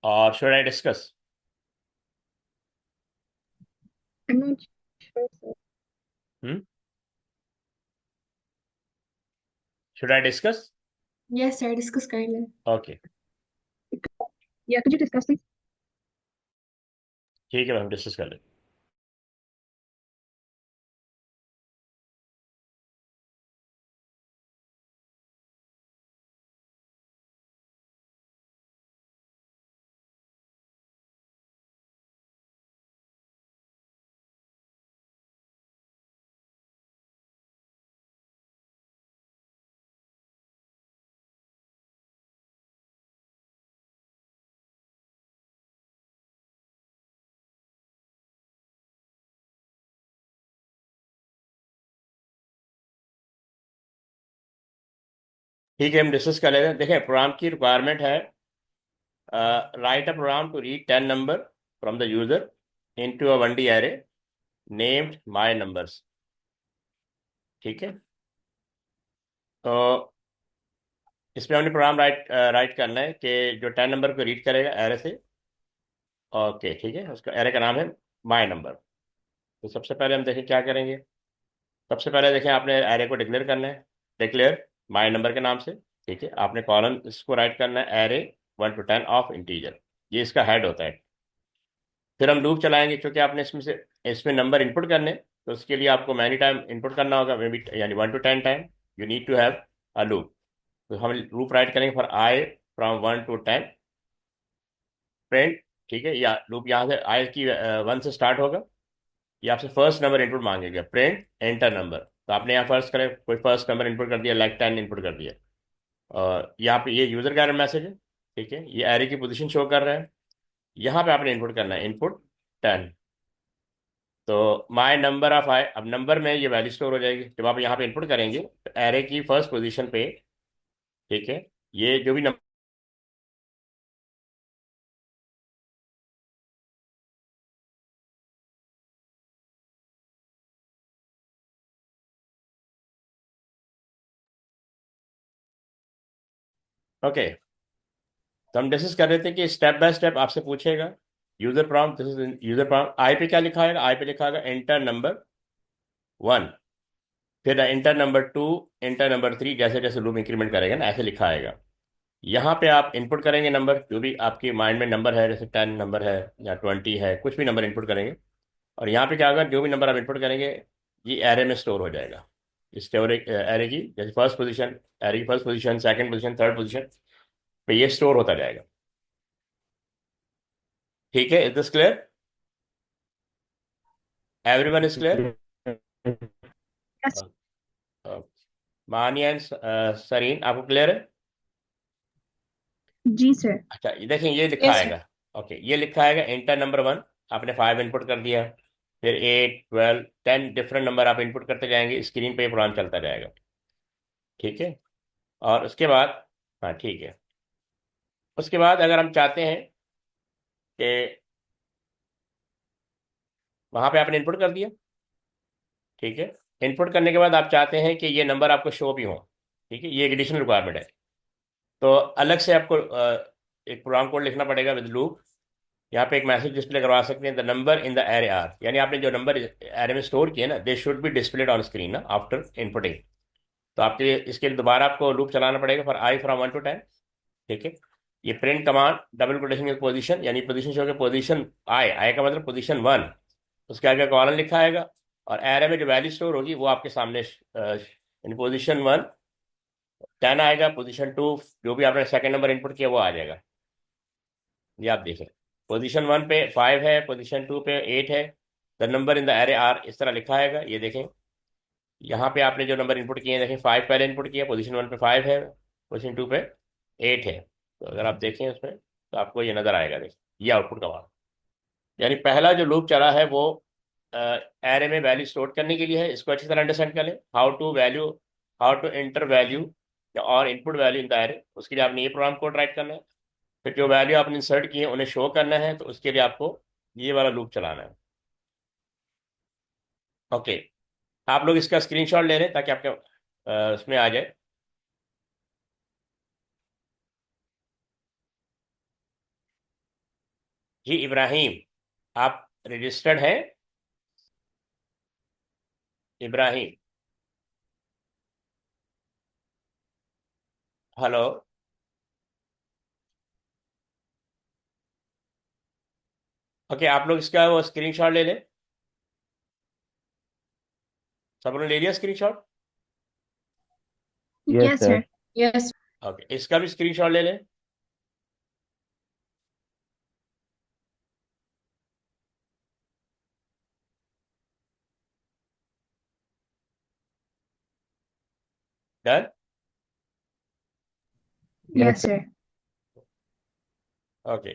और should I discuss? I'm not sure, sir. Hmm should I discuss? Yes, sir. Discuss कर okay, Yeah, could you discuss, please? ठीक है, हम discuss कर लेते ठीक है, हम डिस्कस कर लेते हैं। देखें, प्रोग्राम की रिक्वायरमेंट है, write a program to read 10 number from the user into a 1D array named my numbers. ठीक है, तो इसमें हमने प्रोग्राम राइट करना है कि जो 10 नंबर को रीड करेगा एरे से। ओके, ठीक है, उसका एरे का नाम है माय नंबर। तो सबसे पहले हम देखें क्या करेंगे। सबसे पहले देखें, आपने एरे को डिक्लेयर करना है, डिक्लेयर माय नंबर के नाम से। ठीक है, आपने कॉलम इसको राइट करना है, एरे 1 to 10 ऑफ इंटीजर। ये इसका हेड होता है। फिर हम लूप चलाएंगे, क्योंकि आपने इसमें नंबर इनपुट करने, तो उसके लिए आपको मैनी टाइम इनपुट करना होगा, मे बी यानी 1 to 10 time you need to have a loop. तो हम लूप राइट करेंगे for i from 1 to 10 print. ठीक है, या लूप यहाँ से आई की 1 से स्टार्ट होगा। ये आपसे फर्स्ट नंबर इनपुट मांगेगा, प्रिंट एंटर नंबर। तो आपने यहाँ फर्स्ट करें, कोई फर्स्ट नंबर इनपुट कर दिया, लाइक 10 इनपुट कर दिया। और यहाँ पे ये यूजर का एरर मैसेज है। ठीक है, ये एरे की पोजीशन शो कर रहा है। यहाँ पे आपने इनपुट करना है, इनपुट 10। तो माय नंबर ऑफ आई, अब नंबर में ये वैल्यू स्टोर हो जाएगी जब आप यहाँ पे इनपुट करेंगे, तो एरे की फर्स्ट पोजीशन पे। ठीक है, ये जो भी नंबर। ओके, तो हम डिस्कस कर रहे थे कि स्टेप बाय स्टेप आपसे पूछेगा। User prompt, this is user prompt. I पे क्या लिखा है? आई पे लिखा है एंटर नंबर 1, फिर इंटर नंबर 2, इंटर नंबर 3, जैसे जैसे लूप इंक्रीमेंट करेगा ना, ऐसे लिखा आएगा। यहाँ पे आप इनपुट करेंगे नंबर, जो भी आपके माइंड में नंबर है, जैसे 10 नंबर है या 20 है, कुछ भी नंबर इनपुट करेंगे। और यहाँ पे क्या होगा, जो भी नंबर आप इनपुट करेंगे ये एरे में स्टोर हो जाएगा। स्टोर एरे की जैसे फर्स्ट पोजीशन, एरे की first position, second position, third position पे ये स्टोर होता जाएगा। ठीक है, is this clear? Everyone is clear? Yes. मानिया एंड सरीन, आपको क्लियर है? जी सर। अच्छा, ये देखें, ये लिखा Yes, sir. आएगा। ओके, ये लिखा आएगा एंटर नंबर 1। आपने 5 इनपुट कर दिया, फिर 8, 12, 10 डिफरेंट नंबर आप इनपुट करते जाएंगे, स्क्रीन पे ये प्रोग्राम चलता जाएगा। ठीक है, और उसके बाद, हाँ ठीक है, उसके बाद अगर हम चाहते हैं कि वहाँ पे आपने इनपुट कर दिया। ठीक है, इनपुट करने के बाद आप चाहते हैं कि ये नंबर आपको शो भी हो। ठीक है, ये एक एडिशनल रिक्वायरमेंट है। तो अलग से आपको एक प्रोग्राम कोड लिखना पड़ेगा विद लूप। यहाँ पे एक मैसेज डिस्प्ले करवा सकते हैं, the number in the array are, यानी आपने जो नंबर एरे में स्टोर किए ना, they should be displayed on screen ना आफ्टर इनपुटिंग। तो आपके इसके लिए दोबारा आपको लूप चलाना पड़ेगा फॉर आई फ्रॉम 1 to 10। ठीक है, ये प्रिंट कमांड डबल कोटेशन की पोजीशन, यानी पोजीशन शो के पोजीशन आई का मतलब पोजीशन 1, उसके आगे कॉलन लिखा आएगा। और एरे में जो वैल्यू स्टोर होगी वो आपके सामने, यानी पोजीशन 1 10 आएगा, पोजीशन 2 जो भी आपने सेकंड नंबर इनपुट किया वो आ जाएगा। ये आप देखें, पोजीशन 1 पे 5 है, पोजीशन 2 पे 8 है। The number in the array are, इस तरह लिखा आएगा। ये देखें, यहाँ पे आपने जो नंबर इनपुट किए हैं, देखें 5 पहले इनपुट किया, पोजीशन 1 पे 5 है, पोजीशन 2 पे 8 है। तो अगर आप देखें उसमें, तो आपको ये नजर आएगा। देखिए, ये आउटपुट का मान, यानी पहला जो लूप चला है वो एरे में वैल्यू स्टोर करने के लिए है। इसको अच्छी तरह अंडरस्टैंड कर लें, हाउ टू एंटर वैल्यू और input value in the array. उसके लिए आपने ये प्रोग्राम कोड राइट करना है। फिर जो वैल्यू आपने इंसर्ट की है उन्हें शो करना है, तो उसके लिए आपको ये वाला लूप चलाना है। ओके, आप लोग इसका स्क्रीनशॉट ले लें ताकि आपके उसमें आ जाए। जी इब्राहिम, आप रजिस्टर्ड हैं? इब्राहिम, हेलो। ओके, आप लोग इसका वो स्क्रीनशॉट ले लें। सब लोगों ने ले लिया screenshot? Yes, Yes, sir. sir. Yes. Okay, इसका भी स्क्रीनशॉट ले लें। डन। Yes, sir. ओके,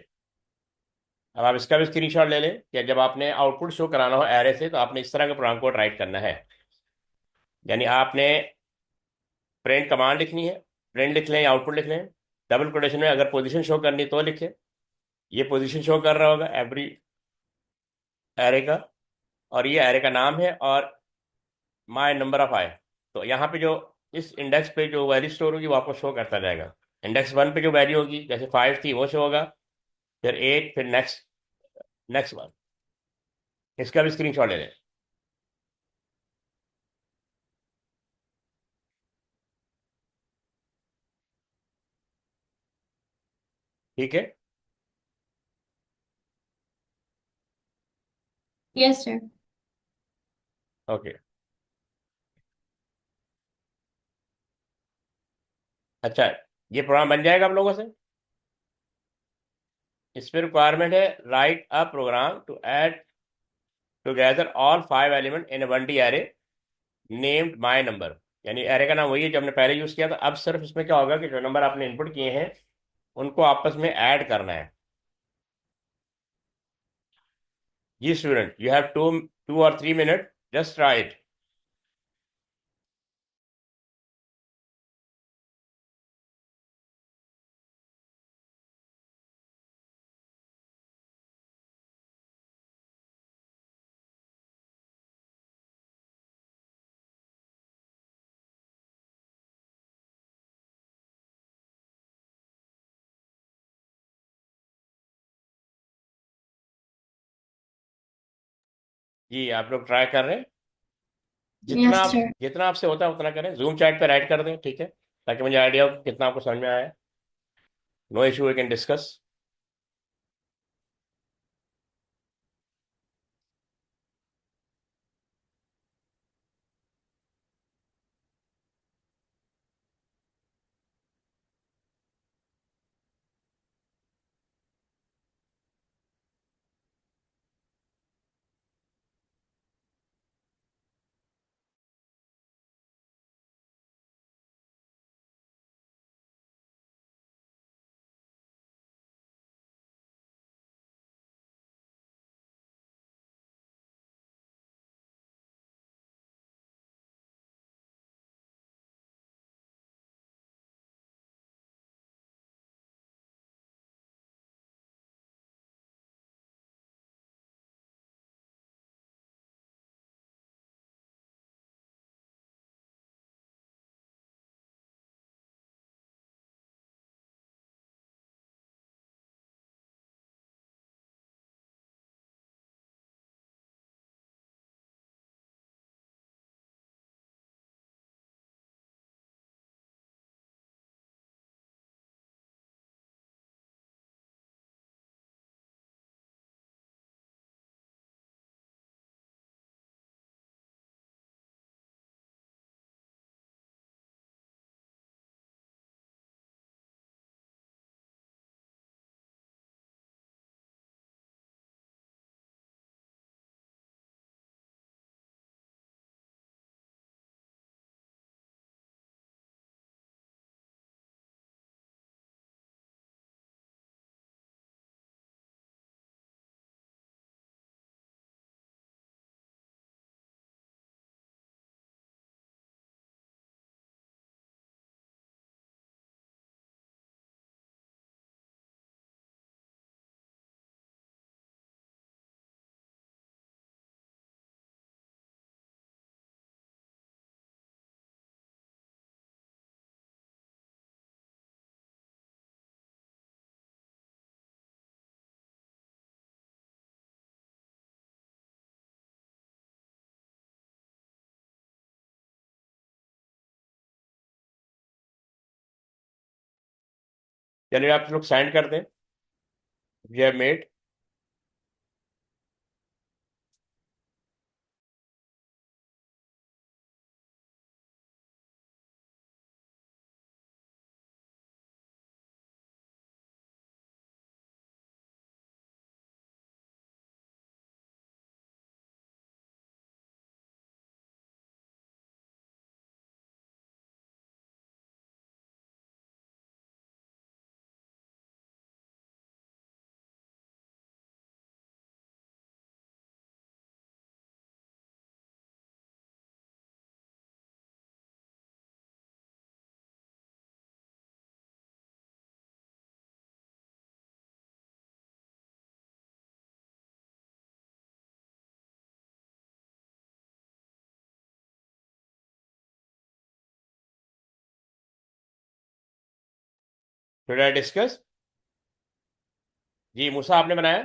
अब आप इसका भी स्क्रीनशॉट ले लें कि जब आपने आउटपुट शो कराना हो एरे से तो आपने इस तरह का प्रोग्राम कोड राइट करना है। यानी आपने प्रिंट कमांड लिखनी है, प्रिंट लिख लें, आउटपुट लिख लें, डबल कोटेशन में अगर पोजीशन शो करनी तो लिखें। ये पोजीशन शो कर रहा होगा एवरी एरे का, और ये एरे का नाम है, और माय नंबर ऑफ आई। तो यहाँ पे जो इस इंडेक्स पे जो वैल्यू स्टोर होगी वो आपको शो करता जाएगा। इंडेक्स 1 पे जो वैल्यू होगी, जैसे 5 थी, वो शो होगा, फिर 8, फिर नेक्स्ट नेक्स्ट वन। इसका भी स्क्रीनशॉट ले लें। ठीक है। Yes, sir. ओके, अच्छा, ये प्रोग्राम बन जाएगा आप लोगों से। इस पर रिक्वायरमेंट है write a program to add together all 5 element in 1D array named my number. यानी एरे का नाम वही है जो हमने पहले यूज किया था। अब सिर्फ इसमें क्या होगा कि जो नंबर आपने इनपुट किए हैं उनको आपस में ऐड करना है। जी student, you have 2 or 3 minutes, just try it. जी आप लोग ट्राई कर रहे हैं, Yes, sir. जितना आपसे होता है उतना करें। जूम चैट पे राइट कर दें, ठीक है, ताकि मुझे आइडिया हो कि कितना आपको समझ में आया है। No issue, we can discuss. चलिए आप लोग साइन कर दें। We have made. Should I discuss? जी मूसा आपने बनाया?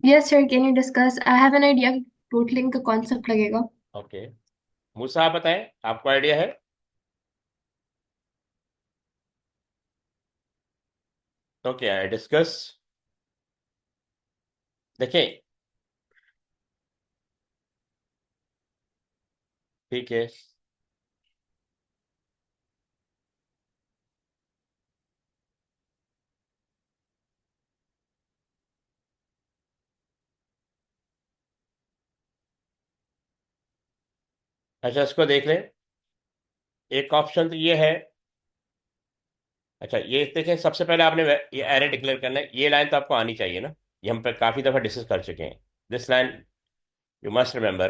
Yes, sir. Can you discuss? I have an idea कि totaling का concept लगेगा. ओके। मूसा आप बताएं, आपको आइडिया है? Okay I discuss. देखिए, ठीक है। अच्छा इसको देख लें। एक ऑप्शन तो ये है। अच्छा ये देखें, सबसे पहले आपने ये एरे डिक्लेयर करना है। ये लाइन तो आपको आनी चाहिए ना, ये हम पे काफ़ी दफ़ा डिस्कस कर चुके हैं। This line you must remember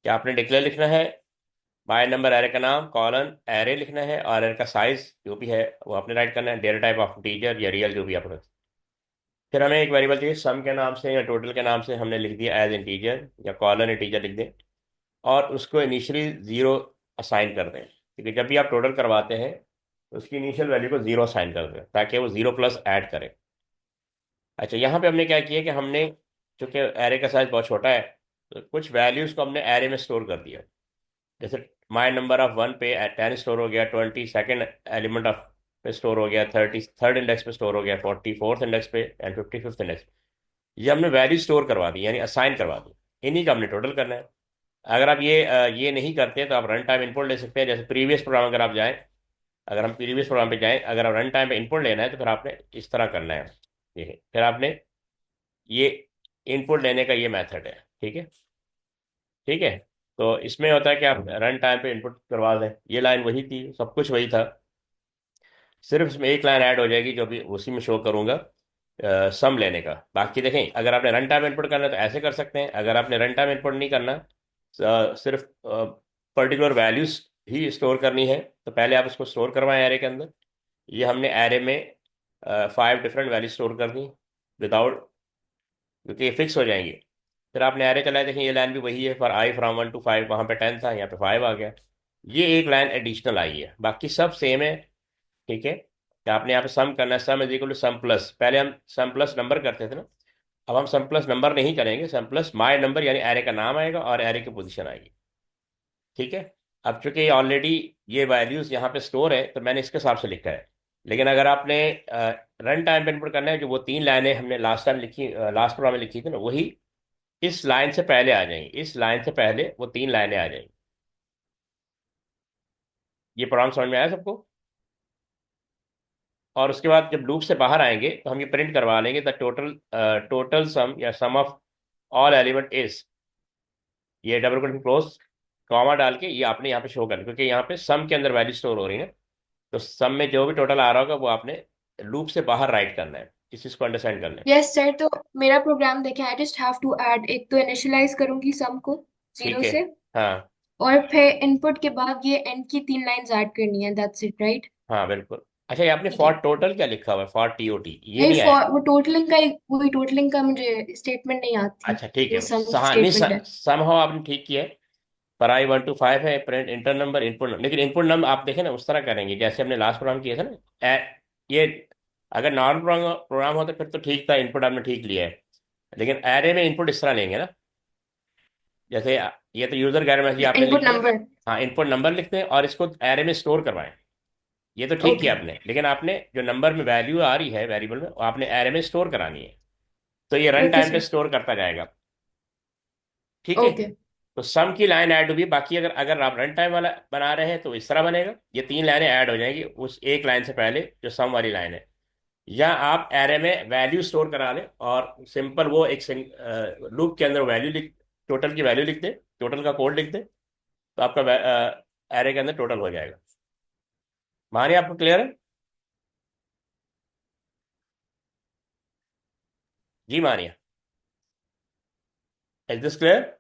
कि आपने डिक्लेयर लिखना है बाय नंबर एरे का नाम कॉलन एरे लिखना है, और एरे का साइज जो भी है वो आपने राइट करना है, डेटा टाइप ऑफ इंटीजर या रियल जो भी आप। फिर हमें एक वेरिएबल चाहिए सम के नाम से या टोटल के नाम से, हमने लिख दिया एज इंटीजर या कॉलन इंटीजर लिख दें, और उसको इनिशियली ज़ीरो असाइन कर दें, क्योंकि जब भी आप टोटल करवाते हैं तो उसकी इनिशियल वैल्यू को ज़ीरो असाइन कर दें ताकि वो ज़ीरो प्लस ऐड करे। अच्छा यहाँ पे हमने क्या किया कि हमने, चूँकि एरे का साइज बहुत छोटा है, तो कुछ वैल्यूज़ को हमने एरे में स्टोर कर दिया। जैसे माई नंबर ऑफ वन पे 10 स्टोर हो गया, 20 सेकेंड एलिमेंट ऑफ पे स्टोर हो गया, 30 थर्ड इंडेक्स पे स्टोर हो गया, 40 फोर्थ इंडेक्स पे, एंड 50 फिफ्थ इंडेक्स। ये हमने वैल्यू स्टोर करवा दी, यानी असाइन करवा दी। इन्हीं का हमने टोटल करना है। अगर आप ये नहीं करते तो आप रन टाइम इनपुट ले सकते हैं। जैसे प्रीवियस प्रोग्राम अगर आप जाएं, अगर हम प्रीवियस प्रोग्राम पे जाएं, अगर आप रन टाइम पे इनपुट लेना है तो फिर आपने इस तरह करना है। ये है, फिर आपने ये इनपुट लेने का ये मेथड है। ठीक है। ठीक है। तो इसमें होता है कि आप रन टाइम पे इनपुट करवा दें। ये लाइन वही थी, सब कुछ वही था, सिर्फ इसमें एक लाइन ऐड हो जाएगी जो भी उसी में शो करूंगा, सम लेने का। बाकी देखें, अगर आपने रन टाइम इनपुट करना है तो ऐसे कर सकते हैं, अगर आपने रन टाइम इनपुट नहीं करना, सिर्फ पर्टिकुलर वैल्यूज ही स्टोर करनी है, तो पहले आप उसको स्टोर करवाएं एरे के अंदर। ये हमने एरे में 5 डिफरेंट वैल्यू स्टोर कर दी विदाउट, क्योंकि ये फिक्स हो जाएंगे। फिर आपने एरे चलाया, देखें ये लाइन भी वही है, फॉर आई फ्रॉम 1 to 5, वहाँ पे 10 था, यहाँ पे 5 आ गया। ये एक लाइन एडिशनल आई है, बाकी सब सेम है। ठीक है, कि आपने यहाँ पे सम करना है, sum is equal to sum plus, पहले हम सम प्लस नंबर करते थे ना, अब हम सम प्लस नंबर नहीं करेंगे, सम प्लस माय नंबर, यानी एरे का नाम आएगा और एरे की पोजीशन आएगी। ठीक है। अब चूंकि ऑलरेडी ये वैल्यूज यहाँ पे स्टोर है तो मैंने इसके हिसाब से लिखा है, लेकिन अगर आपने रन टाइम पे इनपुट करना है, जो वो 3 लाइनें हमने लास्ट टाइम लिखी, लास्ट प्रोग्राम में लिखी थी ना, वही इस लाइन से पहले आ जाएंगी, इस लाइन से पहले वो 3 लाइनें आ जाएंगी। ये प्रोग्राम समझ में आया सबको? और उसके बाद जब लूप से बाहर आएंगे तो हम ये प्रिंट करवा लेंगे, द टोटल टोटल सम या सम ऑफ ऑल एलिमेंट इज, ये डबल कोटेशन क्लोज कॉमा डाल के ये आपने यहाँ पे शो करना, क्योंकि यहाँ पे सम के अंदर वैल्यू स्टोर हो रही है ना, तो सम में जो भी टोटल आ रहा होगा वो आपने लूप से बाहर राइट करना है। इस चीज़ को अंडरस्टैंड कर लें। Yes, sir. तो मेरा प्रोग्राम देखें, I just have to add, एक तो इनिशियलाइज करूंगी सम को ठीक जीरो है। से, हाँ। और फिर इनपुट के बाद ये एंड की 3 लाइंस ऐड करनी है, दैट्स इट, राइट? हाँ बिल्कुल। अच्छा ये आपने ठीक फॉर है। टोटल क्या लिखा हुआ है? फॉर टीओटी ये नहीं, नहीं आया? फॉर वो टोटलिंग का वही टोटलिंग का मुझे स्टेटमेंट नहीं आती, अच्छा ठीक ये है, सम हाँ नहीं, स्टेटमेंट है। समहाउ आपने ठीक किया है। पर आई 1 to 5 है, प्रिंट इंटर नंबर इनपुट, लेकिन इनपुट नंबर आप देखें ना उस तरह करेंगे जैसे हमने लास्ट प्रोग्राम किया था ना। ये अगर नॉर्मल प्रोग्राम प्रोग्राम होता फिर तो ठीक था, इनपुट आपने ठीक लिया है, लेकिन एरे में इनपुट इस तरह लेंगे ना। जैसे ये तो यूजर गाइड मैसेज आपने लिख इनपुट दिया। नंबर। हाँ, इनपुट नंबर लिखते हैं और इसको एरे में स्टोर करवाएं। ये तो ठीक ओके किया आपने, लेकिन आपने जो नंबर में वैल्यू आ रही है वेरिएबल में, वो आपने एरे में स्टोर करानी है। तो ये रन ओके टाइम पे सर। स्टोर करता जाएगा। ठीक है। ओके तो सम की लाइन ऐड होगी, बाकी अगर अगर आप रन टाइम वाला बना रहे हैं तो इस तरह बनेगा, ये तीन लाइनें ऐड हो जाएंगी उस एक लाइन से पहले जो सम वाली लाइन है। या आप एरे में वैल्यू स्टोर करा लें और सिंपल वो एक लूप के अंदर वैल्यू लिख, टोटल की वैल्यू लिख दें, टोटल का कोड लिख दें, तो आपका एरे के अंदर टोटल हो जाएगा। मानिए आपको क्लियर है? जी मानिए, is this clear?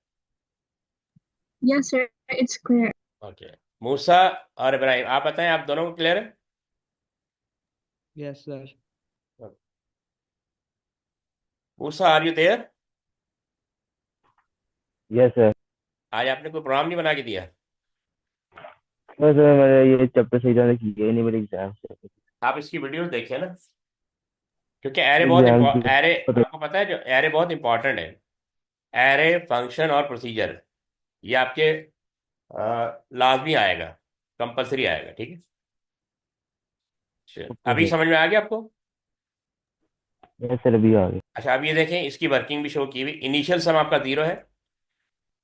Yes sir, it's clear. Okay. Musa और इब्राहिम, आप बताएं, आप दोनों को क्लियर है? Yes, sir. Musa, are you there? Yes sir. आज आपने कोई प्रोग्राम नहीं बना के दिया? बस सर मैंने ये चैप्टर सही तरह से किया ही नहीं मेरे एग्जाम से। आप इसकी वीडियो देखिए ना, क्योंकि एरे बहुत एग्जाम एरे, पता। आपको पता है जो एरे बहुत इंपॉर्टेंट है। एरे, फंक्शन और प्रोसीजर, ये आपके लाजमी आएगा, कंपलसरी आएगा। ठीक है, चलिए, ओके अभी सर। समझ में आ गया आपको? यस सर अभी आ गए। अच्छा, अब ये देखें, इसकी वर्किंग भी शो की हुई। इनिशियल सम आपका 0 है,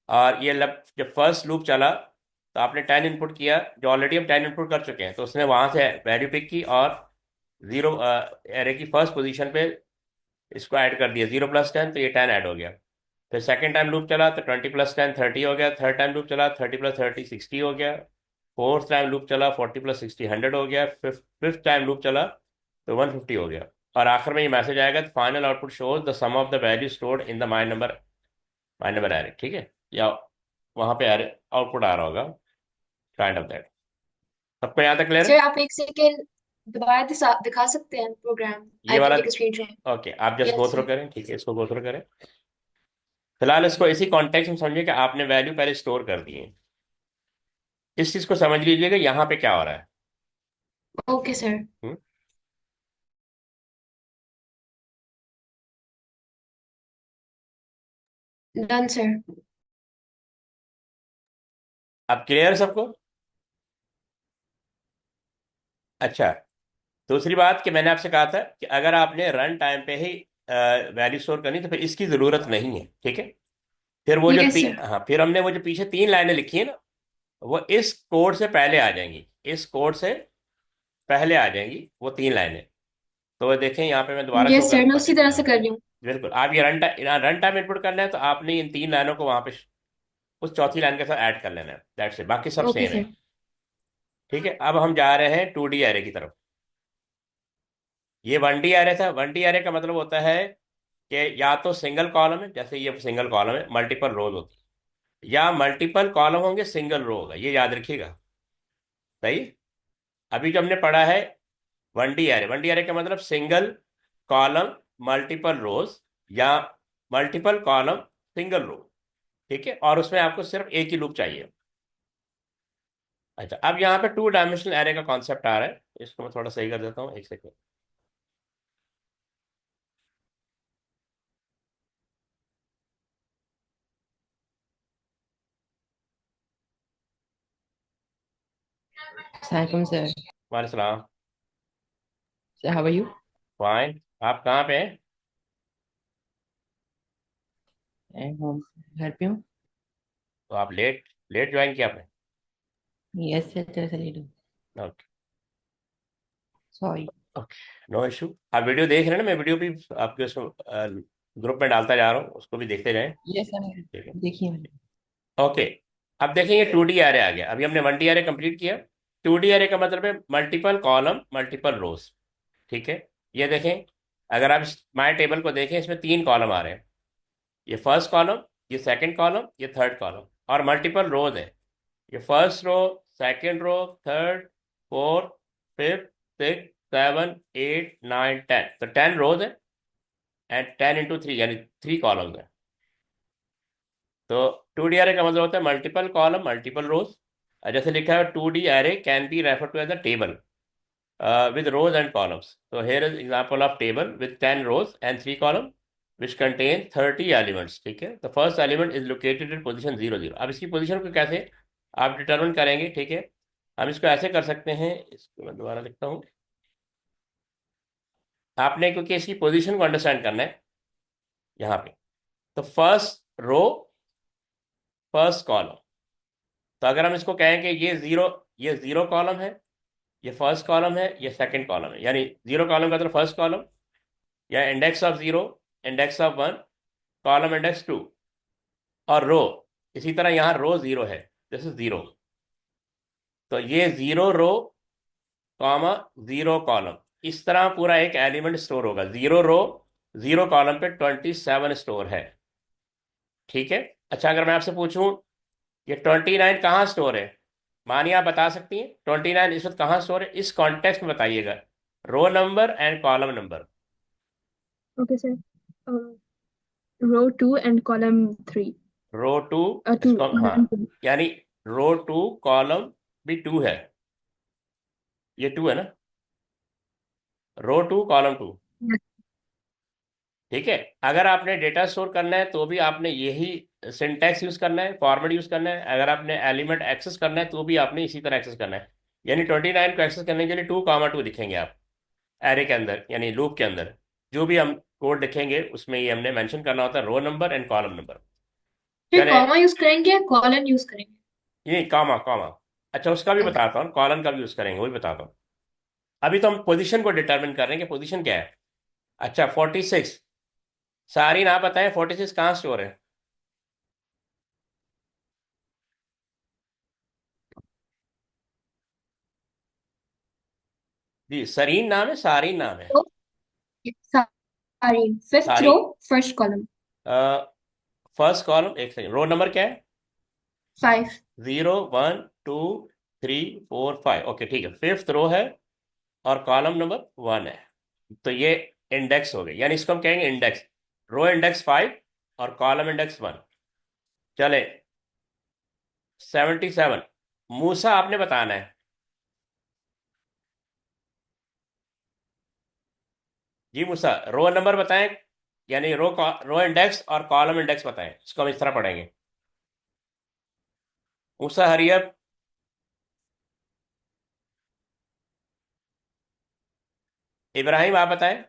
और ये जब फर्स्ट लूप चला तो आपने 10 इनपुट किया, जो ऑलरेडी हम 10 इनपुट कर चुके हैं, तो उसने वहां से वैल्यू पिक की और 0 एरे की फर्स्ट पोजीशन पे इसको ऐड कर दिया। 0 + 10, तो ये 10 ऐड हो गया। फिर सेकेंड टाइम लूप चला तो 20 + 10 30 हो गया। थर्ड टाइम लूप चला 30 + 30 60 हो गया। फोर्थ टाइम लूप चला 40 + 60 100 हो गया। फिफ्थ टाइम लूप चला तो 150 हो गया। और आखिर में ये मैसेज आएगा, final output shows the sum of the value stored in the my number array. ठीक है, या वहां पे एरे आउटपुट आ रहा होगा, काइंड ऑफ दैट। सबको यहाँ तक क्लियर सर है? आप एक सेकेंड दोबारा दिखा सकते हैं प्रोग्राम? ये आई वाला, can take a screenshot. Okay, आप just go yes through sir. करें। ठीक है, इसको गो थ्रू करें। फिलहाल इसको इसी कॉन्टेक्स्ट में समझिए कि आपने वैल्यू पहले स्टोर कर दी है। इस चीज को समझ लीजिएगा यहाँ पे क्या हो रहा है। Okay sir. Hmm? Done sir. अब क्लियर सबको? अच्छा, दूसरी बात कि मैंने आपसे कहा था कि अगर आपने रन टाइम पे ही वैल्यू स्टोर करनी तो फिर इसकी जरूरत नहीं है। ठीक है, फिर वो जो यस सर। हाँ, फिर हमने वो जो पीछे तीन लाइनें लिखी है ना, वो इस कोड से पहले आ जाएंगी, इस कोड से पहले आ जाएंगी वो तीन लाइनें। तो वो देखें, यहाँ पे मैं दोबारा शो यस कर सर, मैं देता हूँ। उसी तरह से हाँ, कर रही हूँ। बिल्कुल। आप ये रन टाइम इनपुट करना है तो आपने इन तीन लाइनों को वहां पे उस चौथी लाइन के साथ ऐड कर लेना है, दैट्स इट, बाकी सब ओके सेम है। सर। ठीक है, अब हम जा रहे हैं 2D एरे की तरफ। ये 1D एरे था। 1D एरे का मतलब होता है कि या तो सिंगल कॉलम है, जैसे ये सिंगल कॉलम है, मल्टीपल रोज होती है, या मल्टीपल कॉलम होंगे, सिंगल रो होगा, ये याद रखिएगा। सही। अभी जो हमने पढ़ा है 1D एरे, 1D एरे का मतलब सिंगल कॉलम मल्टीपल रोज, या मल्टीपल कॉलम सिंगल रो। ठीक है, और उसमें आपको सिर्फ एक ही लूप चाहिए। अच्छा, अब यहाँ पे 2 डायमेंशनल एरे का कॉन्सेप्ट आ रहा है, इसको मैं थोड़ा सही कर देता हूँ, एक सेकेंड। Assalamualaikum, sir. वालेकुम सलाम। Sir, how are you? Fine. आप कहाँ पे हैं? I'm home. Help you? तो आप लेट लेट ज्वाइन किया आपने? Yes, sir. Tell us a little. Okay. Sorry. Okay, no issue. आप वीडियो देख रहे हैं ना? मैं वीडियो भी आपके उसमें ग्रुप में डालता जा रहा हूँ, उसको भी देखते जाएं। Yes, sir. ठीक है, देखिए मैंने। ओके। अब देखेंगे 2D एरे आ गया। अभी हमने 1D एरे कंप्लीट किया। 2D एरे का मतलब है मल्टीपल कॉलम मल्टीपल रोज। ठीक है, ये देखें, अगर आप माय टेबल को देखें, इसमें तीन कॉलम आ रहे हैं, ये फर्स्ट कॉलम, ये सेकंड कॉलम, ये थर्ड कॉलम, और मल्टीपल रोज है। ये first row, second row, third, fourth, fifth, six, 7 8 9 10, तो 10 रोज है, एंड 10 × 3 यानी 3 कॉलम्स है। तो 2D एरे का मतलब होता है मल्टीपल कॉलम मल्टीपल रोज। जैसे लिखा है 2D array can be refer to as a table with rows and columns. So here is example of table with 10 rows and 3 columns. Which contain 30 elements, ठीक है। The first element is located in position 0 0। अब इसकी position को कैसे आप determine करेंगे, ठीक है। हम इसको ऐसे कर सकते हैं, इसको मैं दोबारा लिखता हूँ। आपने क्योंकि इसकी पोजीशन को अंडरस्टैंड करना है यहाँ पे, तो फर्स्ट रो फर्स्ट कॉलम। तो अगर हम इसको कहें कि ये जीरो कॉलम है, ये फर्स्ट कॉलम है, ये सेकंड कॉलम है, यानी जीरो कॉलम का मतलब फर्स्ट कॉलम, या index of 0, index of 1, column index 2, और रो इसी तरह यहाँ रो 0 है, दिस इज 0। तो ये 0 रो कॉमा 0 कॉलम, इस तरह पूरा एक एलिमेंट स्टोर होगा। 0 रो 0 कॉलम पे 27 स्टोर है, ठीक है। अच्छा, अगर मैं आपसे पूछूं ये 29 कहाँ स्टोर है, मानिए आप बता सकती हैं 29 इस वक्त कहाँ स्टोर है, इस कॉन्टेक्स्ट में बताइएगा, row number and column number. Okay, sir. Row 2 and column 3. Row two, 2, इसको हाँ, column 2. यानी रो 2 कॉलम भी 2 है, ये 2 है ना, रो 2 कॉलम 2, Yes. ठीक है। अगर आपने डेटा स्टोर करना है तो भी आपने यही सिंटैक्स यूज करना है, फॉर्मेट यूज करना है। अगर आपने एलिमेंट एक्सेस करना है तो भी आपने इसी तरह एक्सेस करना है, यानी 29 को एक्सेस करने के लिए 2 2 लिखेंगे आप एरे के अंदर, यानी लूप के अंदर जो भी हम कोड लिखेंगे उसमें ये हमने मेंशन करना होता है row number and column number. फिर चले, कॉमा यूज करेंगे या कॉलन यूज करेंगे? ये कॉमा कॉमा, अच्छा उसका भी Okay. बताता हूँ, कॉलन का भी यूज करेंगे वो भी बताता हूँ। अभी तो हम पोजीशन को डिटरमिन कर रहे हैं कि पोजीशन क्या है। अच्छा 46, सारी ना बताएं 46 कहाँ स्टोर है। जी सरीन नाम है, सारीन नाम है, तो सारी फिफ्थ सारी। Row first column first column, एक सेकंड, रो नंबर क्या है, 5. 0 1 2 3 4 5, ओके ठीक है, फिफ्थ रो है और कॉलम नंबर 1 है। तो ये इंडेक्स हो गए, यानी इसको हम कहेंगे इंडेक्स, रो इंडेक्स 5 और कॉलम इंडेक्स 1। चले 77, मूसा आपने बताना है। जी मूसा, रो नंबर बताएं, यानी रो इंडेक्स और कॉलम इंडेक्स बताएं, इसको हम इस तरह पढ़ेंगे। मूसा हरियप, इब्राहिम आप बताएं।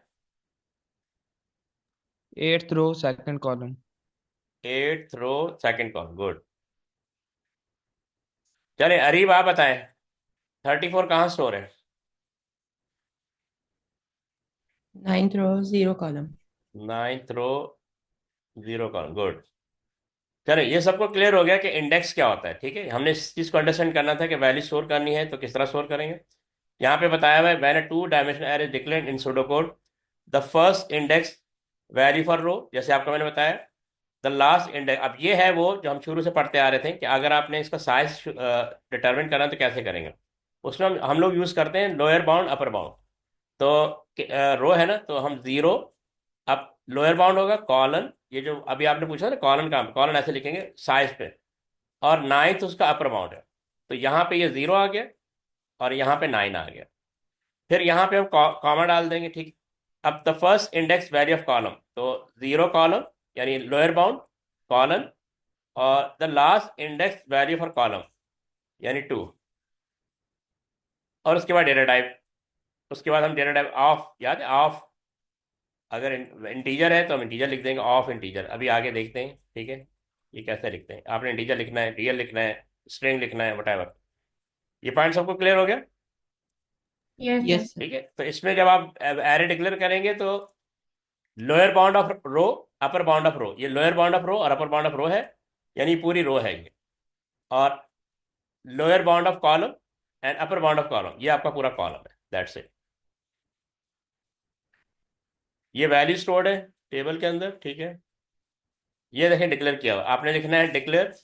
8th row, 2nd column. 8th row second column, good. चले अरीब आप बताएं, 34 कहाँ स्टोर है। 9th row, 0 column. 9th रो 0 कॉलम, गुड। चलो ये सबको क्लियर हो गया कि इंडेक्स क्या होता है, ठीक है। हमने इस चीज़ को अंडरस्टैंड करना था कि वैल्यू स्टोर करनी है तो किस तरह स्टोर करेंगे। यहाँ पे बताया हुआ है, मैंने 2 dimensional array declared in pseudo code, the first index value for row, जैसे आपको मैंने बताया, द लास्ट इंडेक्स। अब ये है वो जो हम शुरू से पढ़ते आ रहे थे कि अगर आपने इसका साइज डिटरमिन करना तो कैसे करेंगे। उसमें हम लोग यूज़ करते हैं लोअर बाउंड अपर बाउंड। तो रो है ना, तो हम 0, अब लोअर बाउंड होगा कॉलन, ये जो अभी आपने पूछा ना कॉलन का, कॉलन ऐसे लिखेंगे साइज पे, और 9th उसका अपर बाउंड है। तो यहाँ पे ये 0 आ गया और यहाँ पे 9 आ गया, फिर यहाँ पे हम कॉमा डाल देंगे, ठीक। अब the first index value of column, तो 0 कॉलम यानी लोअर बाउंड कॉलन, और the last index value for column यानी 2, और उसके बाद डेटा टाइप, उसके बाद हम डेटा टाइप ऑफ, याद है ऑफ, अगर इंटीजर है तो हम इंटीजर लिख देंगे, ऑफ इंटीजर। अभी आगे देखते हैं, ठीक है, ये कैसे लिखते हैं। आपने इंटीजर लिखना है, रियल लिखना है, स्ट्रिंग लिखना है, वट। ये पॉइंट सबको क्लियर हो गया, Yes, sir. Yes, sir. ठीक है। तो इसमें जब आप एरे डिक्लेयर करेंगे तो lower bound of row upper bound of row, ये लोअर बाउंड ऑफ रो और अपर बाउंड ऑफ रो है, यानी पूरी रो है ये, और lower bound of column and upper bound of column, ये आपका पूरा कॉलम है, दैट्स इट। ये वैल्यू स्टोर्ड है टेबल के अंदर, ठीक है। ये देखें डिक्लेयर किया हुआ, आपने लिखना है डिक्लेयर,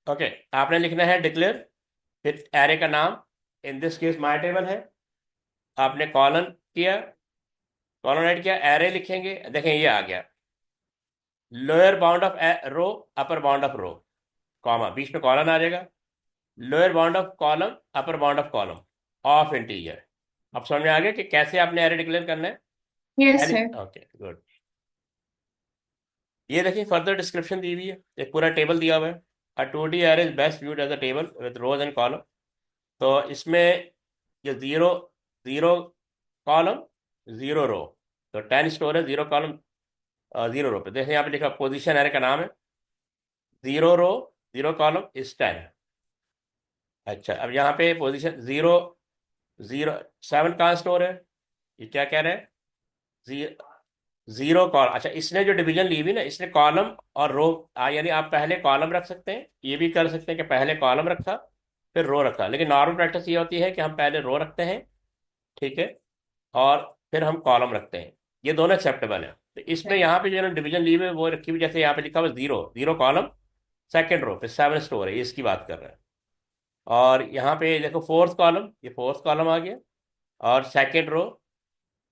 ओके, आपने लिखना है डिक्लेयर, फिर एरे का नाम, in this case my table है, आपने कॉलन किया, कॉलन ऐड किया, एरे लिखेंगे, देखें ये आ गया, lower bound of row upper bound of row, comma, बीच में कॉलन आ जाएगा, lower bound of column upper bound of column, of integer. अब समझ में आ गया कि कैसे आपने एरे डिक्लेयर करना है? Yes sir. Okay good. ये देखिए फर्दर डिस्क्रिप्शन दी हुई है, एक पूरा टेबल दिया हुआ है। A 2D array is best viewed as a table with rows and columns. तो इसमें ये zero zero column zero row, तो 10 स्टोर है, जीरो कॉलम जीरो रो पे। देखिए यहाँ पे लिखा पोजीशन एरे का नाम है, zero row zero column is 10। अच्छा अब यहाँ पे पोजीशन जीरो जीरो 7 कहाँ स्टोर है, ये क्या कह रहे हैं? Zero column. अच्छा इसने जो डिवीजन ली हुई ना, इसने कॉलम और रो यानी आप पहले कॉलम रख सकते हैं, ये भी कर सकते हैं कि पहले कॉलम रखा फिर रो रखा, लेकिन नॉर्मल प्रैक्टिस ये होती है कि हम पहले रो रखते हैं, ठीक है, और फिर हम कॉलम रखते हैं। ये दोनों एक्सेप्टेबल है। तो इसमें यहाँ पे जो डिवीजन ली हुई है वो रखी हुई, जैसे यहाँ पे लिखा हुआ zero zero column second row पे 7 स्टोर है, ये इसकी बात कर रहे हैं। और यहाँ पे देखो फोर्थ कॉलम, ये फोर्थ कॉलम आ गया, और सेकेंड रो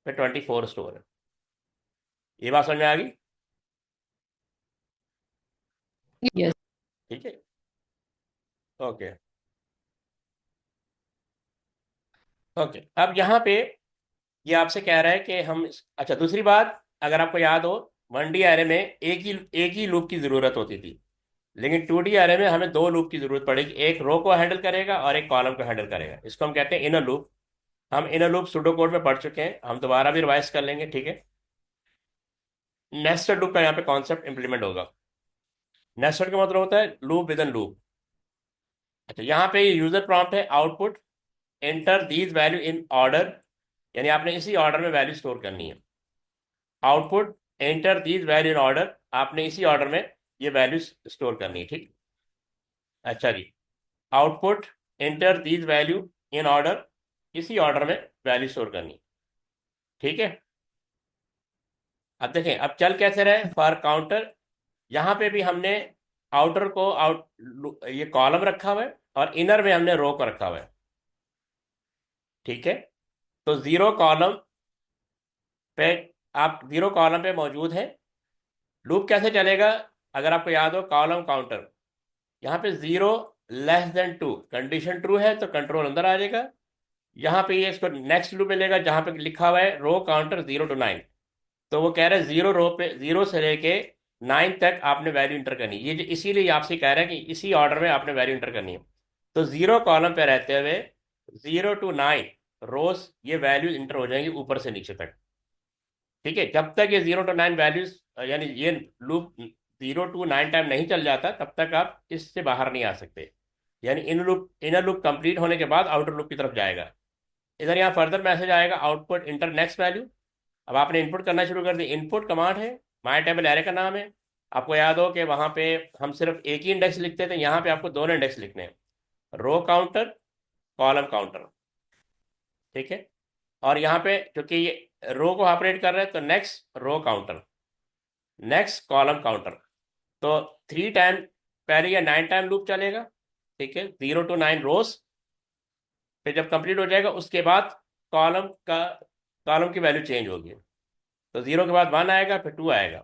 पे 24 स्टोर है। ये बात समझ में आ गई? Yes. ठीक है, ओके ओके। अब यहाँ पे ये आपसे कह रहा है कि हम अच्छा दूसरी बात, अगर आपको याद हो 1D एरे में एक ही लूप की ज़रूरत होती थी, लेकिन 2D एरे में हमें दो लूप की ज़रूरत पड़ेगी, एक रो को हैंडल करेगा और एक कॉलम को हैंडल करेगा। इसको हम कहते हैं इनर लूप। हम इनर लूप सूडो कोड में पढ़ चुके हैं, हम दोबारा भी रिवाइज कर लेंगे, ठीक है। नेस्टेड लूप का यहाँ पे कॉन्सेप्ट इंप्लीमेंट होगा। नेस्टेड का मतलब होता है लूप विद इन लूप। अच्छा यहाँ पे यूजर प्रॉम्प्ट है output enter these value in order, यानी आपने इसी ऑर्डर में वैल्यू स्टोर करनी है। Output enter these value in order, आपने इसी ऑर्डर में ये वैल्यू स्टोर करनी है, ठीक। अच्छा जी, output enter these value in order, इसी ऑर्डर में वैल्यू स्टोर करनी है, ठीक है। अब देखें अब चल कैसे रहे फॉर काउंटर, यहाँ पे भी हमने आउटर को ये कॉलम रखा हुआ है और इनर में हमने रो को रखा हुआ है, ठीक है। तो जीरो कॉलम पे आप जीरो कॉलम पे मौजूद है, लूप कैसे चलेगा? अगर आपको याद हो कॉलम काउंटर, यहाँ पे zero less than two, condition true है तो कंट्रोल अंदर आ जाएगा। यहाँ पे ये इसको नेक्स्ट लूप में लेगा जहाँ पे लिखा हुआ है रो काउंटर 0 to 9, तो वो कह रहा है जीरो रो पे, जीरो से लेके 9 तक आपने वैल्यू इंटर करनी है। ये इसीलिए आपसे कह रहा है कि इसी ऑर्डर में आपने वैल्यू इंटर करनी है। तो जीरो कॉलम पे रहते हुए 0 to 9 रोज ये वैल्यूज इंटर हो जाएंगी ऊपर से नीचे तक, ठीक है। जब तक ये 0 to 9 वैल्यूज यानी ये लूप 0 to 9 टाइम नहीं चल जाता तब तक आप इससे बाहर नहीं आ सकते, यानी इनर लूप कंप्लीट होने के बाद आउटर लूप की तरफ जाएगा। इधर यहाँ फर्दर मैसेज आएगा आउटपुट इंटर नेक्स्ट वैल्यू। अब आपने इनपुट करना शुरू कर दी, इनपुट कमांड है, माई टेबल एरे का नाम है। आपको याद हो कि वहाँ पे हम सिर्फ एक ही इंडेक्स लिखते थे, यहाँ पे आपको दोनों इंडेक्स लिखने हैं, रो काउंटर कॉलम काउंटर, ठीक है। और यहाँ पे क्योंकि ये रो को ऑपरेट कर रहे हैं तो next row counter next column counter. तो 3 टाइम पहले या 9 टाइम लूप चलेगा, ठीक है, 0 to 9 रोज। फिर जब कंप्लीट हो जाएगा उसके बाद कॉलम की वैल्यू चेंज होगी, तो 0 के बाद 1 आएगा फिर 2 आएगा।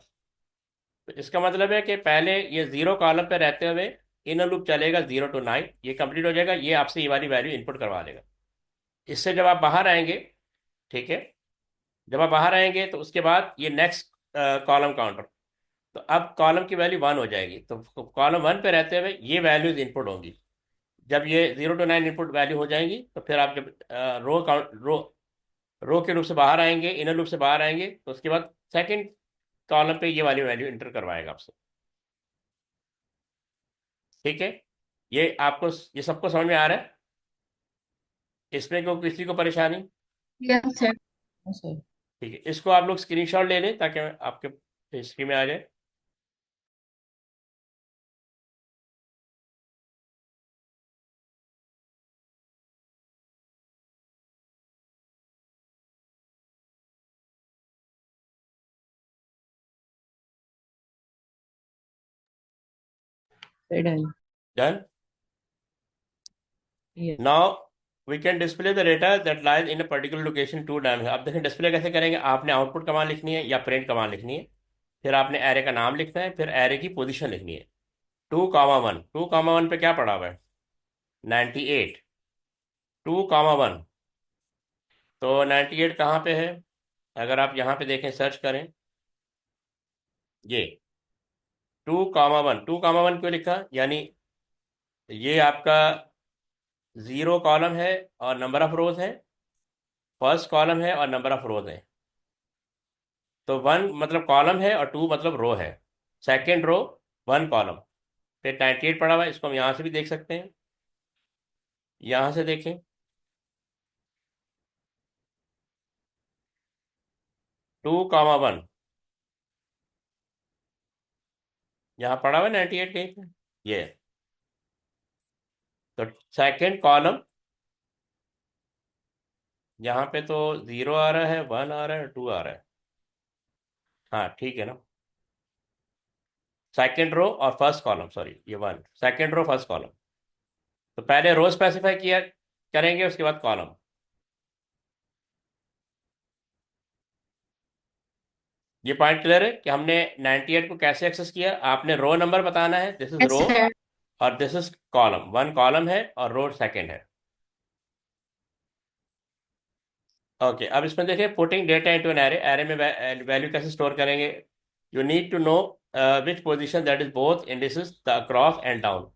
तो इसका मतलब है कि पहले ये 0 कॉलम पे रहते हुए इनर लूप चलेगा 0 to 9, ये कंप्लीट हो जाएगा, ये आपसे ये वाली वैल्यू इनपुट करवा देगा। इससे जब आप बाहर आएंगे, ठीक है, जब आप बाहर आएंगे तो उसके बाद ये नेक्स्ट कॉलम काउंटर, तो अब कॉलम की वैल्यू 1 हो जाएगी, तो कॉलम 1 पे रहते हुए ये वैल्यूज इनपुट होंगी। जब ये 0 to 9 इनपुट वैल्यू हो जाएंगी तो फिर आप जब रो के लूप से बाहर आएंगे, इनर लूप से बाहर आएंगे, तो उसके बाद सेकंड कॉलम पे ये वाली वैल्यू इंटर करवाएगा आपसे, ठीक है। ये आपको ये सबको समझ में आ रहा है? इसमें को किसी को परेशानी? Yes sir. Yes, sir. ठीक है, इसको आप लोग स्क्रीनशॉट ले लें ताकि आपके हिस्ट्री में आ जाए। We're done. Done. Yes. Now we can display the data that lies in a particular location 2 dimension. अब देखें डिस्प्ले कैसे करेंगे, आपने आउटपुट कमांड लिखनी है या प्रिंट कमांड लिखनी है, फिर आपने एरे का नाम लिखना है, फिर एरे की पोजीशन लिखनी है। 2, 1 पे क्या पड़ा हुआ है? 98। 2, 1 तो 98 कहाँ पे है? अगर आप यहाँ पे देखें, सर्च करें, ये 2,1, 2,1 क्यों लिखा? यानी ये आपका 0 कॉलम है और नंबर ऑफ रोज है, फर्स्ट कॉलम है और नंबर ऑफ रोज है। तो 1 मतलब कॉलम है और 2 मतलब रो है। Second row 1 column. फिर 98 पड़ा हुआ है, इसको हम यहाँ से भी देख सकते हैं। यहाँ से देखें, 2,1 यहाँ पड़ा हुआ है, 98 कहीं पे ये। तो सेकेंड कॉलम यहाँ पे तो 0 आ रहा है, 1 आ रहा है, 2 आ रहा है। हाँ ठीक है ना। सेकेंड रो और फर्स्ट कॉलम, सॉरी ये 1, सेकेंड रो फर्स्ट कॉलम। तो पहले रो स्पेसिफाई किया करेंगे, उसके बाद कॉलम। ये पॉइंट क्लियर है कि हमने 98 को कैसे एक्सेस किया? आपने रो नंबर बताना है, this is yes row, sir. और दिस इज कॉलम। 1 कॉलम है और रो सेकेंड है। ओके, अब इसमें देखिए, putting data into an array, array में वैल्यू कैसे स्टोर करेंगे? You need to know which position that is both indices the across and down.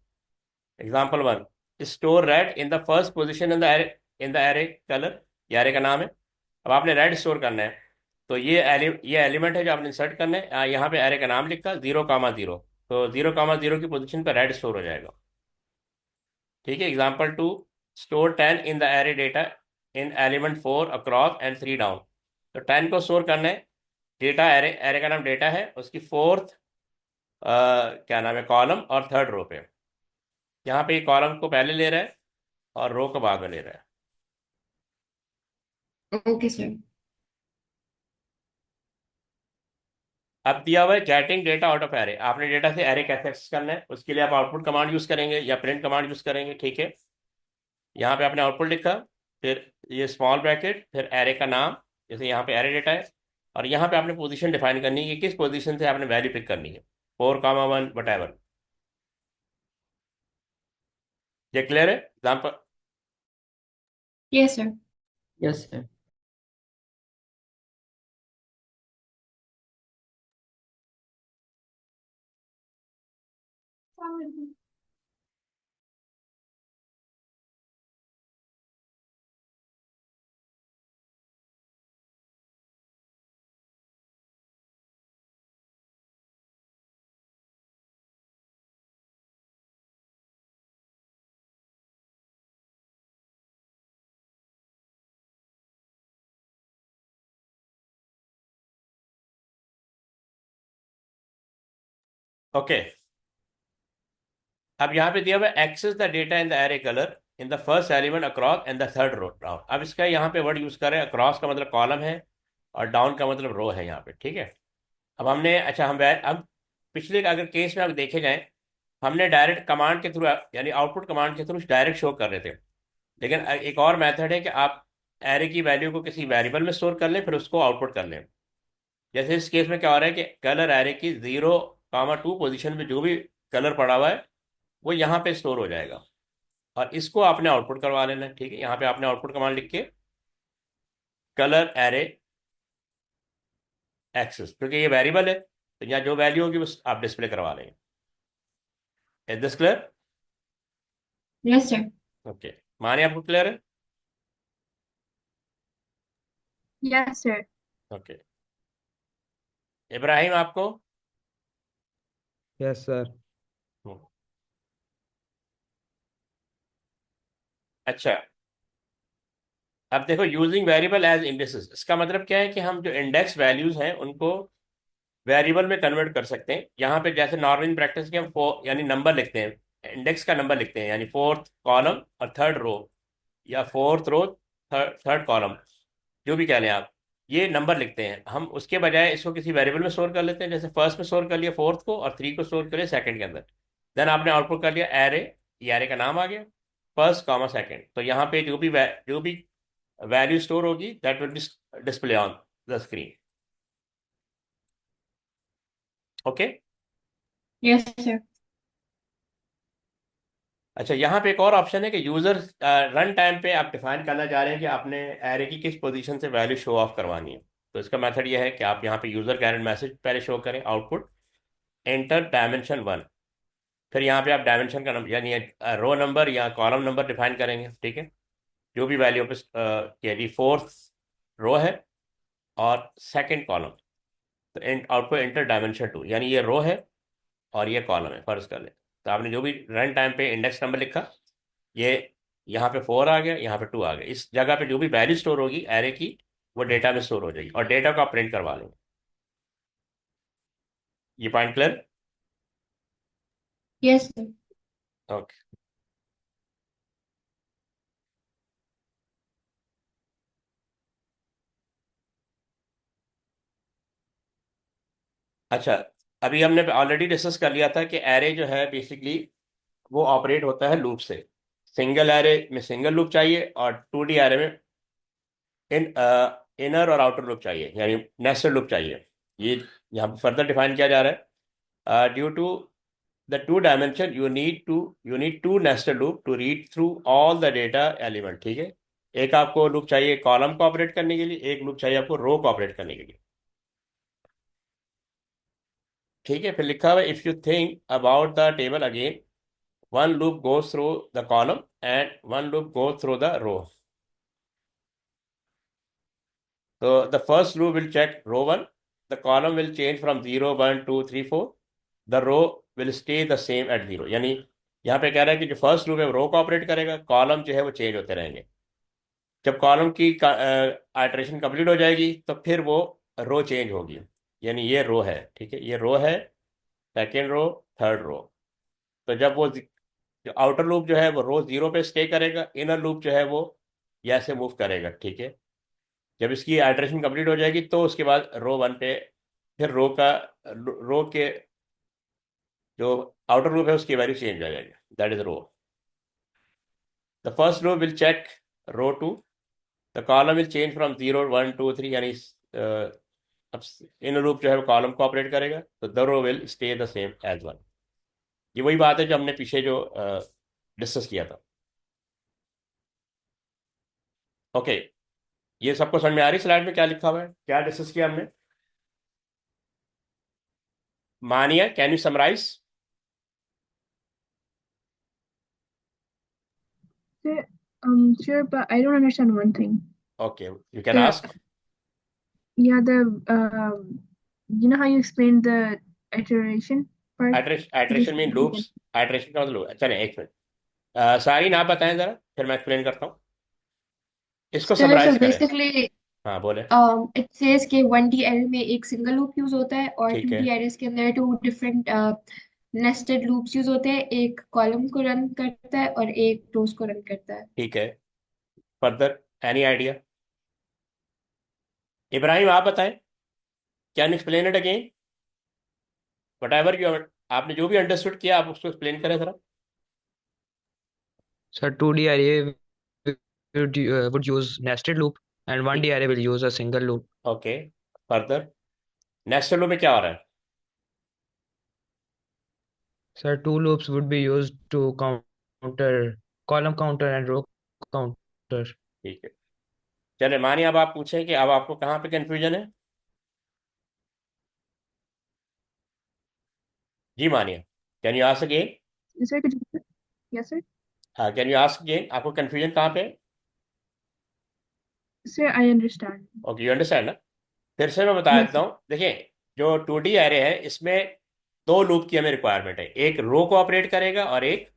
Example 1, store red in the first position in the array colour. ये array का नाम है। अब आपने red store करना है, तो ये एलिमेंट है जो आपने इंसर्ट करना है। यहाँ पे एरे का नाम लिखा 0,0, तो 0,0 की पोजीशन पर रेड स्टोर हो जाएगा। ठीक है। Example 2, store 10 in the array data in element 4 across and 3 down. तो 10 को स्टोर करना है, डेटा एरे, एरे का नाम डेटा है, उसकी फोर्थ क्या नाम है, कॉलम और थर्ड रो पे। यहाँ पे कॉलम को पहले ले रहा है और रो को बाद में ले रहा है। Okay sir. अब दिया हुआ है getting data out of array. आपने डेटा से एरे कैसे एक्सेस करना है, उसके लिए आप आउटपुट कमांड यूज करेंगे या प्रिंट कमांड यूज करेंगे। ठीक है। यहाँ पे आपने आउटपुट लिखा, फिर ये स्मॉल ब्रैकेट, फिर एरे का नाम, जैसे यहाँ पे एरे डेटा है, और यहाँ पे आपने पोजीशन डिफाइन करनी है कि किस पोजीशन से आपने वैल्यू पिक करनी है, 4,1 वट। ये क्लियर है? Example, yes sir. Yes, sir. Okay. अब यहाँ पे दिया हुआ access the data in the array colour in the first element across and the third row down. अब इसका यहाँ पे वर्ड यूज करें, अक्रॉस का मतलब कॉलम है और डाउन का मतलब रो है यहाँ पे। ठीक है। अब हमने, अच्छा, अब पिछले अगर केस में आप देखे जाए, हमने डायरेक्ट कमांड के थ्रू, यानी आउटपुट कमांड के थ्रू डायरेक्ट शो कर रहे थे। लेकिन एक और मेथड है कि आप एरे की वैल्यू को किसी वेरिएबल में स्टोर कर लें, फिर उसको आउटपुट कर लें। जैसे इस केस में क्या हो रहा है कि कलर एरे की 0,2 पोजीशन में जो भी कलर पड़ा हुआ है वो यहाँ पे स्टोर हो जाएगा, और इसको आपने आउटपुट करवा लेना है। ठीक है। यहाँ पे आपने आउटपुट कमांड लिख के कलर एरे एक्सेस, क्योंकि ये वेरिएबल है तो यहाँ जो वैल्यू होगी वो आप डिस्प्ले करवा लेंगे। Is this clear? Yes sir. Okay, माने आपको क्लियर है? Yes sir. ओके। इब्राहिम आपको? Yes, sir. हम्म, अच्छा। अब देखो, यूजिंग वेरिएबल एज इंडेक्सेस, इसका मतलब क्या है कि हम जो इंडेक्स वैल्यूज हैं उनको वेरिएबल में कन्वर्ट कर सकते हैं। यहाँ पे जैसे नॉर्मल प्रैक्टिस के हम यानी नंबर लिखते हैं, इंडेक्स का नंबर लिखते हैं, यानी फोर्थ कॉलम और थर्ड रो, या फोर्थ रो थर्ड कॉलम, जो भी कह लें आप, ये नंबर लिखते हैं। हम उसके बजाय इसको किसी वेरिएबल में स्टोर कर लेते हैं, जैसे फर्स्ट में स्टोर कर लिया फोर्थ को, और 3 को स्टोर कर लिया सेकंड के अंदर। देन आपने आउटपुट कर लिया एरे, ये एरे का नाम आ गया, फर्स्ट कॉमा सेकंड। तो यहाँ पे जो भी वैल्यू स्टोर होगी that will be display on the screen. Okay. Yes sir. अच्छा, यहाँ पे एक और ऑप्शन है कि यूजर रन टाइम पे आप डिफाइन करना चाह रहे हैं कि आपने एरे की किस पोजीशन से वैल्यू शो ऑफ करवानी है। तो इसका मेथड ये है कि आप यहाँ पे यूजर कैरेंट मैसेज पहले शो करें, आउटपुट एंटर डायमेंशन 1। फिर यहाँ पे आप डायमेंशन का नंबर यानी रो नंबर या कॉलम नंबर डिफाइन करेंगे, ठीक है, जो भी वैल्यू पे यदि फोर्थ रो है और सेकंड कॉलम, तो आउटपुट एंटर डायमेंशन 2, यानी ये रो है और ये कॉलम है, फर्ज कर ले। तो आपने जो भी रन टाइम पे इंडेक्स नंबर लिखा, ये यहाँ पे 4 आ गया, यहाँ पे 2 आ गया। इस जगह पे जो भी वैल्यू स्टोर होगी एरे की, वो डेटा में स्टोर हो जाएगी और डेटा को आप प्रिंट करवा लेंगे। ये point clear? Yes sir. Okay. अच्छा, अभी हमने ऑलरेडी डिस्कस कर लिया था कि एरे जो है बेसिकली वो ऑपरेट होता है लूप से। सिंगल एरे में सिंगल लूप चाहिए और 2D एरे में इन इनर और आउटर लूप चाहिए, यानी नेस्टेड लूप चाहिए। ये यहाँ पर फर्दर डिफाइन किया जा रहा है। Due to the two dimension you need to nested loop to read through all the data element, ठीक है। एक आपको लूप चाहिए कॉलम को ऑपरेट करने के लिए, एक लूप चाहिए आपको रो को ऑपरेट करने के लिए, ठीक है। फिर लिखा हुआ if you think about the table again, one loop goes through the column and one loop goes through the row. So the first loop will check row 1, the column will change from 0 1 2 3 4, the row will stay the same at 0। यानी यहाँ पे कह रहा है कि जो first loop है वो रो को ऑपरेट करेगा, कॉलम जो है वो चेंज होते रहेंगे। जब कॉलम की आइटरेशन कंप्लीट हो जाएगी तो फिर वो रो चेंज होगी, यानी ये रो है, ठीक है, ये रो है, सेकेंड रो, थर्ड रो। तो जब वो जो आउटर लूप जो है वो रो 0 पे स्टे करेगा, इनर लूप जो है वो ऐसे मूव करेगा, ठीक है। जब इसकी आइटरेशन कंप्लीट हो जाएगी तो उसके बाद रो 1 पे फिर रो के जो आउटर लूप है उसकी वैल्यू चेंज हो जाएगी, that is row. The first loop will check row 2, the column will change from 0 1 2 3, यानी अब इनर लूप जो है वो कॉलम को ऑपरेट करेगा, तो the row will stay the same as 1। ये वही बात है जो हमने पीछे जो डिस्कस किया था। ओके, ये सबको समझ में आ रही स्लाइड में क्या लिखा हुआ है, क्या डिस्कस किया हमने? Mania, can you summarize? Sir, sure, but I don't understand one thing. Okay, you can The ask. yeah, the you know how you explained the iteration part? Iteration mean loops. Iteration का मतलब, चले एक minute, सारी ना बताएं जरा, फिर मैं एक्सप्लेन करता हूँ, इसको सर समराइज करें। बेसिकली हाँ बोले। इट सेज कि 1D एरे में एक सिंगल लूप यूज होता है और ठीक 2D है, एरेस के अंदर two different nested loops use होते हैं, एक कॉलम को रन करता है और एक रोज को रन करता है। ठीक है। Further any idea? इब्राहिम आप बताएं, can explain it again, what ever you, आपने जो भी अंडरस्टूड किया आप उसको एक्सप्लेन करें जरा। Sir, 2D array would use nested loop, and 1D array will use a single loop. Okay, further next loop में क्या हो रहा है? Sir, two loops would be used to counter column counter and row counter. ठीक है, चले मानिए अब आप पूछें कि अब आपको कहाँ पे कंफ्यूजन है। जी मानिए, can you ask again? Sir, could you? Yes, sir. हाँ, कैन यू आस्क अगेन, आपको कंफ्यूजन कहाँ पे है? Sir, I understand. Okay, you understand ना? फिर से मैं बता Yes, देता हूँ, देखिए जो 2D एरे है इसमें दो लूप की हमें रिक्वायरमेंट है, एक रो को ऑपरेट करेगा और एक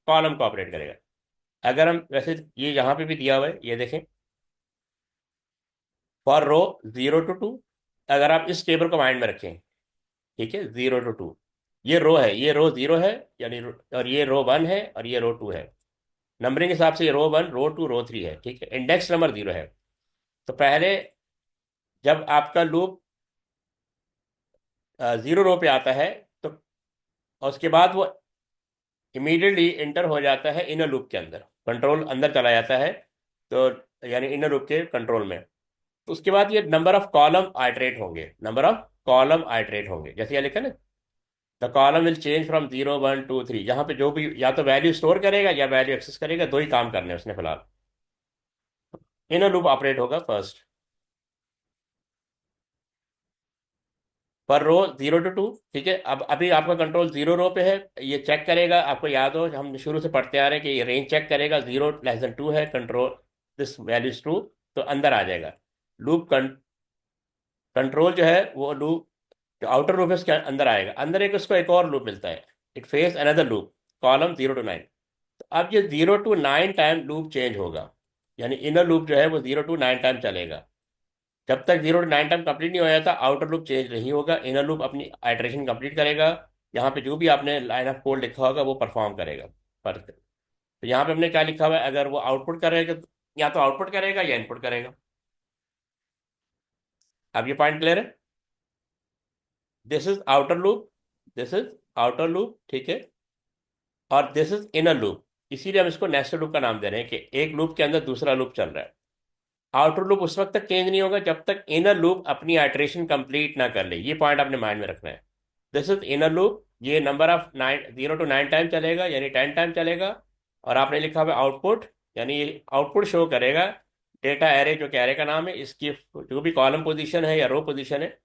कॉलम को ऑपरेट करेगा। अगर हम वैसे ये यहाँ पे भी दिया हुआ है, ये देखें, फॉर रो 0 to 2, अगर आप इस टेबल को माइंड में रखें, ठीक है, 0 to 2, ये रो है, ये रो 0 है, यानी और ये रो 1 है और ये रो 2 है। नंबरिंग के हिसाब से ये रो 1 रो 2 रो 3 है, ठीक है, इंडेक्स नंबर 0 है। तो पहले जब आपका लूप 0 रो पे आता है तो और उसके बाद वो इमीडिएटली इंटर हो जाता है इनर लूप के अंदर, कंट्रोल अंदर चला जाता है, तो यानी इनर लूप के कंट्रोल में। तो उसके बाद ये नंबर ऑफ कॉलम आइटरेट होंगे, नंबर ऑफ कॉलम आइटरेट होंगे, जैसे ये लिखा ना, the column will change from 0 1 2 3, जहाँ पे जो भी या तो वैल्यू स्टोर करेगा या वैल्यू एक्सेस करेगा, दो ही काम करने हैं उसने फिलहाल। इनर लूप ऑपरेट होगा फर्स्ट पर रो 0 to 2। ठीक है, अब अभी आपका कंट्रोल 0 रो पे है, ये चेक करेगा। आपको याद हो हम शुरू से पढ़ते आ रहे हैं कि ये रेंज चेक करेगा, 0 <2 है, control this value is true, तो अंदर आ जाएगा। लूप कंट्रोल जो है वो लूप, जो आउटर लूप है उसके अंदर आएगा। अंदर एक उसको एक और लूप मिलता है, it face another loop, column 0 to 9। तो अब ये 0 to 9 टाइम लूप चेंज होगा, यानी इनर लूप जो है वो 0 to 9 टाइम चलेगा। जब तक 0 to 9 टाइम कंप्लीट नहीं हो जाता आउटर लूप चेंज नहीं होगा, इनर लूप अपनी आइटरेशन कंप्लीट करेगा। यहाँ पे जो भी आपने लाइन ऑफ कोड लिखा होगा वो परफॉर्म करेगा। पर तो यहाँ पे हमने क्या लिखा हुआ है, अगर वो आउटपुट करेगा या तो आउटपुट करेगा या इनपुट करेगा। अब ये पॉइंट क्लियर है? This is outer loop, this is outer loop, ठीक है, और दिस इज इनर लूप। इसीलिए हम इसको नेस्टेड लूप का नाम दे रहे हैं कि एक लूप के अंदर दूसरा लूप चल रहा है। आउटर लूप उस वक्त तक चेंज नहीं होगा जब तक इनर लूप अपनी आइटरेशन कंप्लीट ना कर ले। ये पॉइंट आपने माइंड में रखना है। दिस इज इनर लूप, ये नंबर ऑफ 0 to 9 टाइम चलेगा, यानी 10 टाइम चलेगा। और आपने लिखा हुआ आउटपुट, यानी ये आउटपुट शो करेगा डेटा एरे, जो कि एरे का नाम है, इसकी जो भी कॉलम पोजीशन है या रो पोजीशन है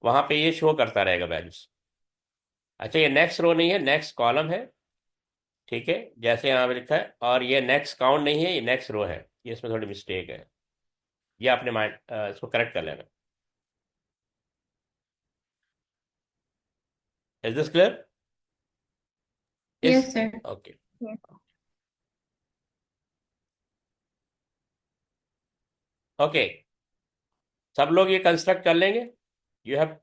वहां पे ये शो करता रहेगा वैल्यूज। अच्छा, ये नेक्स्ट रो नहीं है, नेक्स्ट कॉलम है, ठीक है, जैसे यहाँ पे लिखा है। और ये नेक्स्ट काउंट नहीं है, ये नेक्स्ट रो है, ये इसमें थोड़ी मिस्टेक है, ये आपने माइंड इसको करेक्ट कर लेना। Is this clear? Yes, sir. Okay, Yeah. Okay, सब लोग ये कंस्ट्रक्ट कर लेंगे। You have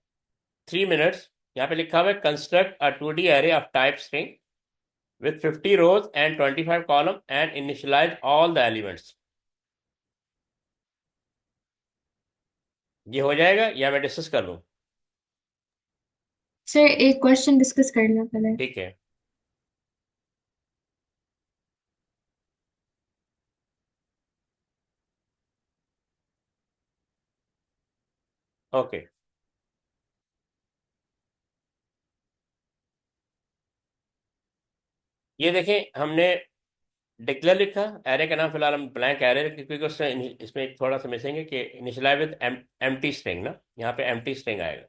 3 minutes। यहाँ पे लिखा हुआ है construct a 2D array of type string with 50 rows and 25 column and initialize all the elements। ये हो जाएगा या मैं डिस्कस कर लूँ? सर एक क्वेश्चन डिस्कस करना पहले। ठीक है, ओके। ये देखें, हमने डिक्लेयर लिखा, एरे का नाम फिलहाल हम ब्लैंक एरे रखें क्योंकि उससे इसमें एक थोड़ा सा मिसिंग है कि इनिशियलाइज विद एम्प्टी स्ट्रिंग ना, यहाँ पे एम्प्टी स्ट्रिंग आएगा,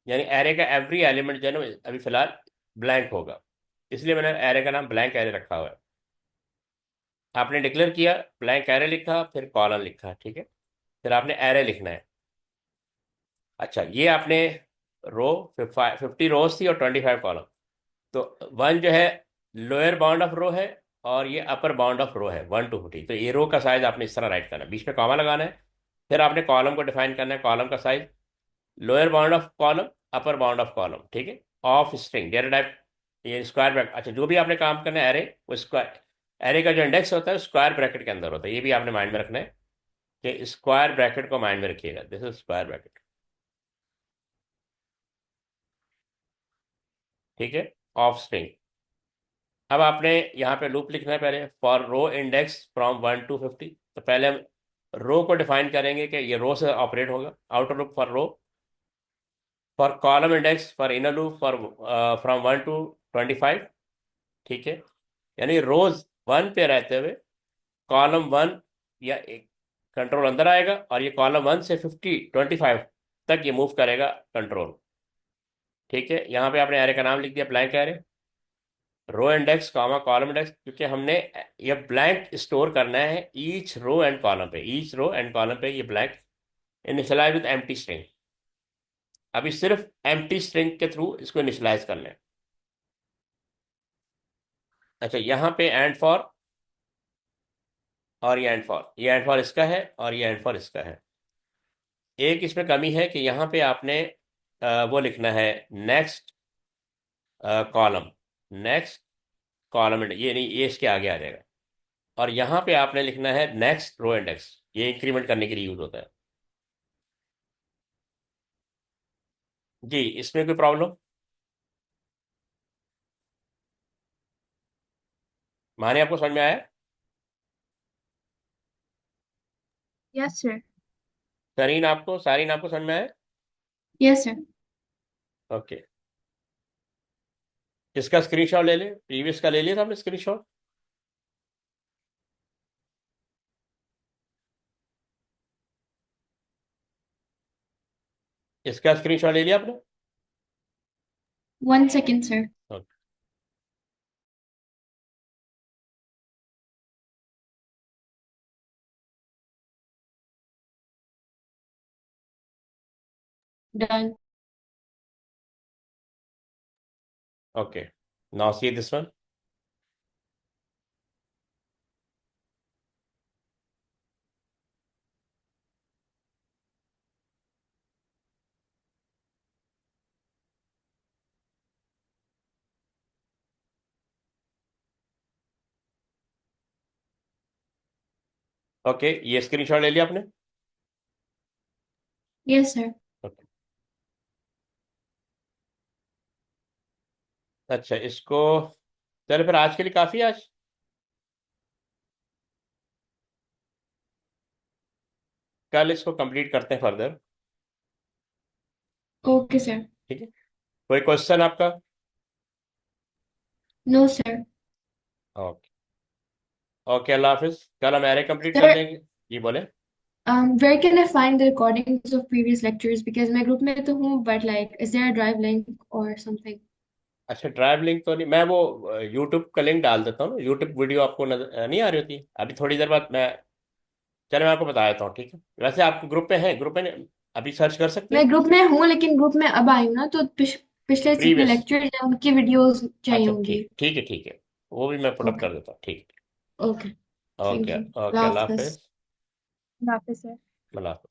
यानी एरे का एवरी एलिमेंट जो है ना अभी फिलहाल ब्लैंक होगा, इसलिए मैंने एरे का नाम ब्लैंक एरे रखा हुआ है। आपने डिक्लेयर किया, ब्लैंक एरे लिखा, फिर कॉलम लिखा, ठीक है, फिर आपने एरे लिखना है। अच्छा, ये आपने रो 50 रोज थी और 25 कॉलम, तो 1 जो है लोअर बाउंड ऑफ रो है और ये अपर बाउंड ऑफ रो है 1 to 50। तो ये रो का साइज आपने इस तरह राइट करना है, बीच में कॉमा लगाना है। फिर आपने कॉलम को डिफाइन करना है, कॉलम का size, lower bound of column, upper bound of column, ठीक है, ऑफ स्ट्रिंग डेटा टाइप, ये स्क्वायर ब्रैकेट। अच्छा, जो भी आपने काम करना है एरे, वो स्क्वायर एरे का जो इंडेक्स होता है स्क्वायर ब्रैकेट के अंदर होता है, ये भी आपने माइंड में रखना है कि स्क्वायर ब्रैकेट को माइंड में रखिएगा, दिस इज स्क्वायर ब्रैकेट, ठीक है, ऑफ स्ट्रिंग। अब आपने यहाँ पे लूप लिखना है पहले, for row index from 1 to 50। तो पहले हम रो को डिफाइन करेंगे कि ये रो से ऑपरेट होगा, outer loop for row, for column index, for inner loop for from 1 to 25, ठीक है, यानी रोज 1 पे रहते हुए कॉलम 1 या एक कंट्रोल अंदर आएगा और ये कॉलम 1 से 25 तक ये मूव करेगा कंट्रोल, ठीक है। यहाँ पे आपने एरे का नाम लिख दिया blank array, row index comma column index, क्योंकि हमने ये ब्लैंक स्टोर करना है ईच रो एंड कॉलम पे, ईच रो एंड कॉलम पे ये blank, initialize with empty string. अभी सिर्फ एम्प्टी स्ट्रिंग के थ्रू इसको इनिशियलाइज करना है। अच्छा, यहाँ पे एंड फॉर, और ये एंड फॉर, ये एंड फॉर इसका है और ये एंड फॉर इसका है। एक इसमें कमी है कि यहाँ पे आपने वो लिखना है नेक्स्ट कॉलम, नेक्स्ट कॉलम, ये नहीं, ये इसके आगे आ जाएगा। और यहाँ पे आपने लिखना है नेक्स्ट रो इंडेक्स, ये इंक्रीमेंट करने के लिए यूज होता है। जी, इसमें कोई प्रॉब्लम? माने आपको समझ में आया? Yes, sir. सारीन आपको समझ में आया? Yes, sir. ओके, इसका स्क्रीनशॉट ले ले, प्रीवियस का ले लिया था आपने स्क्रीनशॉट? इसका स्क्रीनशॉट ले लिया आपने? 1 second, sir. Okay, Done. okay. Now see this one. Okay, ये स्क्रीनशॉट ले लिया आपने? Yes, sir. ओके, अच्छा, इसको चलो फिर आज के लिए काफ़ी है आज। कल इसको कंप्लीट करते हैं फर्दर, Okay, sir. ठीक है? कोई क्वेश्चन आपका? No, sir. ओके, ओके, अल्लाह हाफिज। कल हम एरे कंप्लीट Sir, कर देंगे। जी बोले। where can I find the recordings of previous lectures? Because my group में तो हूँ, but like, is there a drive link or something? अच्छा, ड्राइव लिंक तो नहीं, मैं वो यूट्यूब का लिंक डाल देता हूँ ना, यूट्यूब वीडियो आपको नजर नहीं आ रही होती अभी? थोड़ी देर बाद मैं, चलो मैं आपको बता देता हूँ, ठीक है? वैसे आप ग्रुप पे हैं, ग्रुप में अभी सर्च कर सकते मैं हैं ग्रुप में हूँ, लेकिन ग्रुप में अब आई हूँ ना, तो पिछले जितने प्रीवियस। लेक्चर्स हैं उनकी वीडियोस चाहिए अच्छा, होंगी। ठीक, ठीक है, ठीक है, वो भी मैं पुटअप ओके कर देता हूँ, ठीक ओके, है? Thank okay, you. Okay, Allah Allah Hafiz. Hafiz. Not sir. Allah Hafiz.